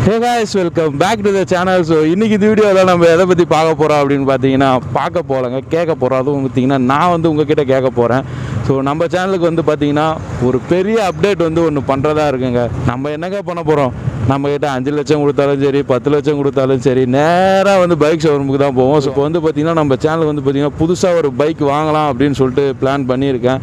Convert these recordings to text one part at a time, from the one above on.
Hey guys, welcome back to the channel. So இன்னைக்கு இந்த வீடியோல நம்ம எதை பத்தி பார்க்க போறோம் அப்படினு பாத்தீங்கன்னா பார்க்க போறங்க கேட்க போறோம். அதுவும் பாத்தீங்கன்னா நான் வந்து உங்ககிட்ட கேட்க போறேன். ஸோ நம்ம சேனலுக்கு வந்து பார்த்தீங்கன்னா ஒரு பெரிய அப்டேட் வந்து ஒன்று பண்ணுறதா இருக்குங்க. நம்ம என்னங்க பண்ண போகிறோம், நம்மக்கிட்ட 5 லட்சம் கொடுத்தாலும் சரி 10 லட்சம் கொடுத்தாலும் சரி நேராக வந்து பைக் ஷோரூமுக்கு தான் போவோம். ஸோ இப்போ வந்து பார்த்திங்கன்னா நம்ம சேனல் வந்து பார்த்திங்கன்னா புதுசாக ஒரு பைக் வாங்கலாம் அப்படின்னு சொல்லிட்டு பிளான் பண்ணியிருக்கேன்.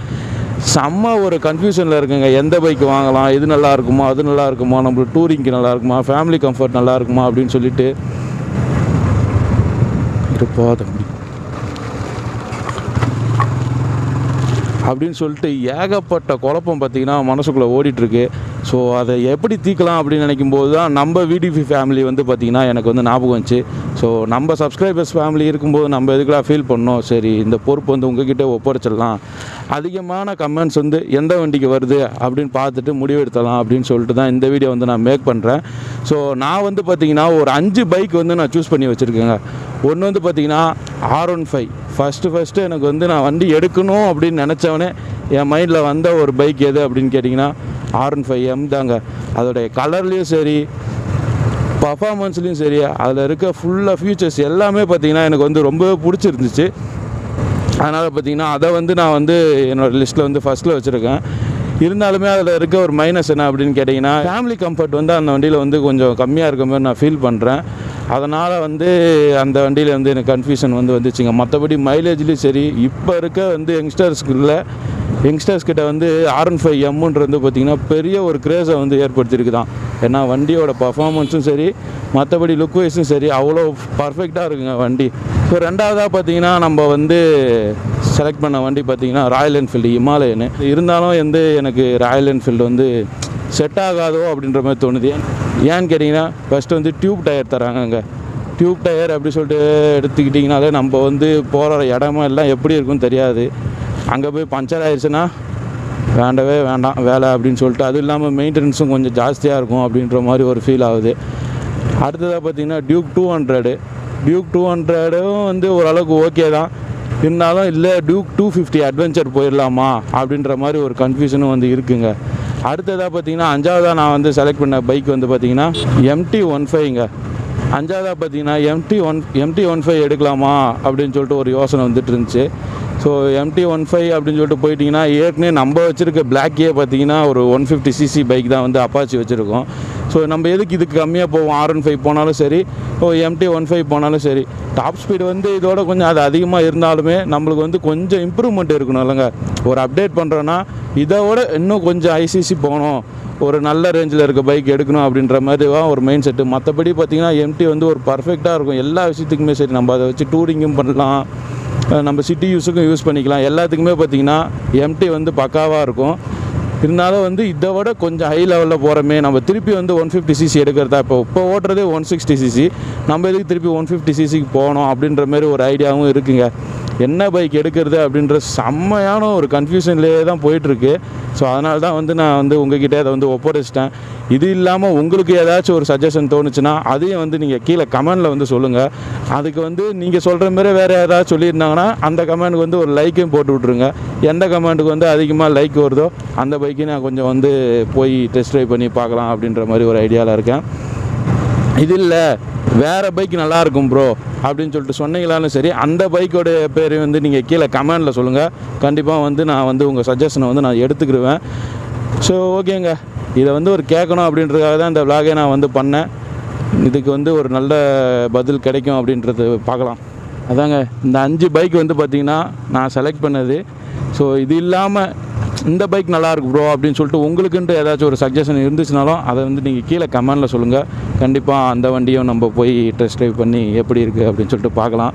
செம்ம ஒரு கன்ஃபியூஷனில் இருக்குங்க. எந்த பைக் வாங்கலாம், இது நல்லா இருக்குமா அது நல்லா இருக்குமா, நம்மளுக்கு டூரிங்க்கு நல்லா இருக்குமா, ஃபேமிலி கம்ஃபர்ட் நல்லா இருக்குமா அப்படின்னு சொல்லிட்டு இருப்பா தம்பி அப்படின்னு சொல்லிட்டு ஏகப்பட்ட குழப்பம் பார்த்திங்கன்னா மனசுக்குள்ளே ஓடிட்டுருக்கு. ஸோ அதை எப்படி தீர்க்கலாம் அப்படின்னு நினைக்கும்போது தான் நம்ம விடிபி ஃபேமிலி வந்து பார்த்திங்கன்னா எனக்கு வந்து ஞாபகம் வந்துச்சு. ஸோ நம்ம சப்ஸ்கிரைபர்ஸ் ஃபேமிலி இருக்கும்போது நம்ம எதுக்கெல்லாம் ஃபீல் பண்ணோம், சரி இந்த பொறுப்பு வந்து உங்ககிட்ட ஒப்படைச்சிடலாம், அதிகமான கமெண்ட்ஸ் வந்து எந்த வண்டிக்கு வருது அப்படின்னு பார்த்துட்டு முடிவெடுத்தலாம் அப்படின்னு சொல்லிட்டு தான் இந்த வீடியோ வந்து நான் மேக் பண்ணுறேன். ஸோ நான் வந்து பார்த்திங்கன்னா ஒரு 5 பைக் வந்து நான் சூஸ் பண்ணி வச்சுருக்கேங்க. ஒன்று வந்து பார்த்திங்கன்னா R15. ஃபஸ்ட்டு எனக்கு வந்து நான் வண்டி எடுக்கணும் அப்படின்னு நினச்சவனே என் மைண்டில் வந்த ஒரு பைக் எது அப்படின்னு கேட்டிங்கன்னா R15M தாங்க. அதோடைய கலர்லேயும் சரி பர்ஃபார்மன்ஸ்லேயும் சரி அதில் இருக்க ஃபுல்லாக ஃபியூச்சர்ஸ் எல்லாமே பார்த்திங்கன்னா எனக்கு வந்து ரொம்ப பிடிச்சிருந்துச்சு. அதனால் பார்த்திங்கன்னா அதை வந்து நான் வந்து என்னோடய லிஸ்ட்டில் வந்து ஃபஸ்ட்டில் வச்சுருக்கேன். இருந்தாலுமே அதில் இருக்க ஒரு மைனஸ் என்ன அப்படின்னு கேட்டிங்கன்னா ஃபேமிலி கம்ஃபர்ட் வந்து அந்த வண்டியில் வந்து கொஞ்சம் கம்மியாக இருக்க மாதிரி நான் ஃபீல் பண்ணுறேன். அதனால் வந்து அந்த வண்டியில் வந்து எனக்கு கன்ஃபியூஷன் வந்து வந்துச்சுங்க. மற்றபடி மைலேஜ்லேயும் சரி இப்போ இருக்க வந்து யங்ஸ்டர்ஸ்கிட்ட வந்து R15Mன்றது வந்து பார்த்திங்கன்னா பெரிய ஒரு கிரேஸை வந்து ஏற்படுத்தியிருக்குதான். ஏன்னா வண்டியோட பர்ஃபார்மன்ஸும் சரி மற்றபடி லுக் வைஸும் சரி அவ்வளோ பர்ஃபெக்டாக இருக்குங்க வண்டி. ஸோ ரெண்டாவதாக பார்த்திங்கன்னா நம்ம வந்து செலக்ட் பண்ண வண்டி பார்த்திங்கன்னா ராயல் என்ஃபீல்டு ஹிமாலயனு. இருந்தாலும் வந்து எனக்கு ராயல் என்ஃபீல்டு வந்து செட் ஆகாதோ அப்படின்ற மாதிரி தோணுது. ஏன்னு கேட்டிங்கன்னா ஃபஸ்ட்டு வந்து டியூப் டயர் தராங்கங்க. டியூப் டயர் அப்படி சொல்லிட்டு எடுத்துக்கிட்டிங்கனாலே நம்ம வந்து போகிற இடமா எல்லாம் எப்படி இருக்குன்னு தெரியாது. அங்கே போய் பஞ்சர் ஆயிடுச்சுன்னா வேண்டவே வேண்டாம் வேலை அப்படின்னு சொல்லிட்டு, அது இல்லாமல் மெயின்டெனன்ஸும் கொஞ்சம் ஜாஸ்தியாக இருக்கும் அப்படின்ற மாதிரி ஒரு ஃபீல் ஆகுது. அடுத்ததாக பார்த்திங்கன்னா டியூக் 200 வந்து ஓரளவுக்கு ஓகே தான். இருந்தாலும் இல்லை டியூக் 250 அட்வென்ச்சர் போயிடலாமா அப்படின்ற மாதிரி ஒரு கன்ஃபியூஷனும் வந்து இருக்குங்க. அடுத்ததாக பார்த்திங்கன்னா 5ஆவதாக நான் வந்து செலக்ட் பண்ண பைக் வந்து பார்த்திங்கன்னா MT-15ங்க. 5ஆவதாக பார்த்திங்கன்னா MT-15 எடுக்கலாமா அப்படின்னு சொல்லிட்டு ஒரு யோசனை வந்துட்டு இருந்துச்சு. ஸோ MT-15 அப்படின்னு சொல்லிட்டு போயிட்டிங்கன்னா ஏற்கனவே நம்ம வச்சுருக்க பிளாக்கே பார்த்திங்கன்னா ஒரு 150cc பைக் தான் வந்து அப்பாச்சி வச்சுருக்கோம். ஸோ நம்ம எதுக்கு இதுக்கு கம்மியாக போவோம், R15 போனாலும் சரி MT-15 போனாலும் சரி. டாப் ஸ்பீடு வந்து இதோட கொஞ்சம் அது அதிகமாக இருந்தாலுமே நம்மளுக்கு வந்து கொஞ்சம் இம்ப்ரூவ்மெண்ட் இருக்கணும் இல்லைங்க. ஒரு அப்டேட் பண்ணுறோன்னா இதோட இன்னும் கொஞ்சம் ICC போகணும், ஒரு நல்ல ரேஞ்சில் இருக்க பைக் எடுக்கணும் அப்படின்ற மாதிரி தான் ஒரு மைண்ட் செட்டு. மற்றபடி பார்த்திங்கன்னா MT வந்து ஒரு பர்ஃபெக்டாக இருக்கும் எல்லா விஷயத்துக்குமே சரி. நம்ம அதை வச்சு டூரிங்கும் பண்ணலாம், நம்ம சிட்டி யூஸுக்கும் யூஸ் பண்ணிக்கலாம். எல்லாத்துக்குமே பார்த்திங்கன்னா MT வந்து பக்காவாக இருக்கும். இருந்தாலும் வந்து இதை விட கொஞ்சம் ஹை லெவலில் போகிறோமே, நம்ம திருப்பி வந்து 150cc எடுக்கிறதா, இப்போ ஓட்டுறதே 160cc, நம்ம எதுக்கு திருப்பி 150cc போகணும் அப்படின்ற மாதிரி ஒரு ஐடியாவும் இருக்குங்க. என்ன பைக் எடுக்கிறது அப்படின்ற செம்மையான ஒரு கன்ஃபியூஷன்லேயே தான் போயிட்டுருக்கு. ஸோ அதனால தான் வந்து நான் வந்து உங்ககிட்ட அதை வந்து ஒப்படைச்சிட்டேன். இது இல்லாமல் உங்களுக்கு ஏதாச்சும் ஒரு சஜஷன் தோணுச்சுன்னா அதையும் வந்து நீங்கள் கீழே கமெண்டில் வந்து சொல்லுங்கள். அதுக்கு வந்து நீங்கள் சொல்கிற மாதிரி வேறு ஏதாச்சும் சொல்லியிருந்தாங்கன்னா அந்த கமெண்ட்டுக்கு வந்து ஒரு லைக்கையும் போட்டு விட்ருங்க. எந்த கமெண்ட்டுக்கு வந்து அதிகமாக லைக் வருதோ அந்த பைக்கையும் நான் கொஞ்சம் வந்து போய் டெஸ்ட் ட்ரைவ் பண்ணி பார்க்கலாம் அப்படின்ற மாதிரி ஒரு ஐடியாவில் இருக்கேன். இது இல்லை வேறு பைக் நல்லாயிருக்கும் ப்ரோ அப்படின்னு சொல்லிட்டு சொன்னீங்களாலும் சரி, அந்த பைக்கோட பேர் வந்து நீங்கள் கீழே கமெண்டில் சொல்லுங்கள். கண்டிப்பாக வந்து நான் வந்து உங்கள் சஜஷனை வந்து நான் எடுத்துக்கிடுவேன். ஸோ ஓகேங்க, இதை வந்து ஒரு கேட்கணும் அப்படின்றதுக்காக தான் இந்த விலாகை நான் வந்து பண்ணேன். இதுக்கு வந்து ஒரு நல்ல பதில் கிடைக்கும் அப்படின்றது பார்க்கலாம். அதாங்க இந்த 5 பைக் வந்து பார்த்திங்கன்னா நான் செலக்ட் பண்ணது. ஸோ இது இல்லாமல் இந்த பைக் நல்லாயிருக்கு ப்ரோ அப்படின்னு சொல்லிட்டு உங்களுக்குன்ட்டு ஏதாச்சும் ஒரு சஜஷன் இருந்துச்சுனாலும் அதை வந்து நீங்கள் கீழே கமெண்டில் சொல்லுங்கள். கண்டிப்பாக அந்த வண்டியும் நம்ம போய் டெஸ்ட் ட்ரைவ் பண்ணி எப்படி இருக்குது அப்படின்னு சொல்லிட்டு பார்க்கலாம்.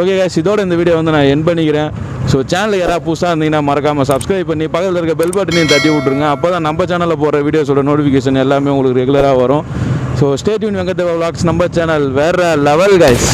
ஓகே guys, இதோட இந்த வீடியோ வந்து நான் எண்ட் பண்ணிக்கிறேன். ஸோ சேனலில் யாராவது புதுசாக இருந்தீங்கன்னா மறக்காமல் சப்ஸ்கிரைப் பண்ணி பக்கத்தில் இருக்க பெல் பட்டனையும் தட்டி விட்ருங்க. அப்போ தான் நம்ம சேனலில் போகிற வீடியோஸோட நோட்டிஃபிகேஷன் எல்லாமே உங்களுக்கு ரெகுலராக வரும். So stay tune Venkat vlogs நம்ம சேனல் வேறு லெவல் guys.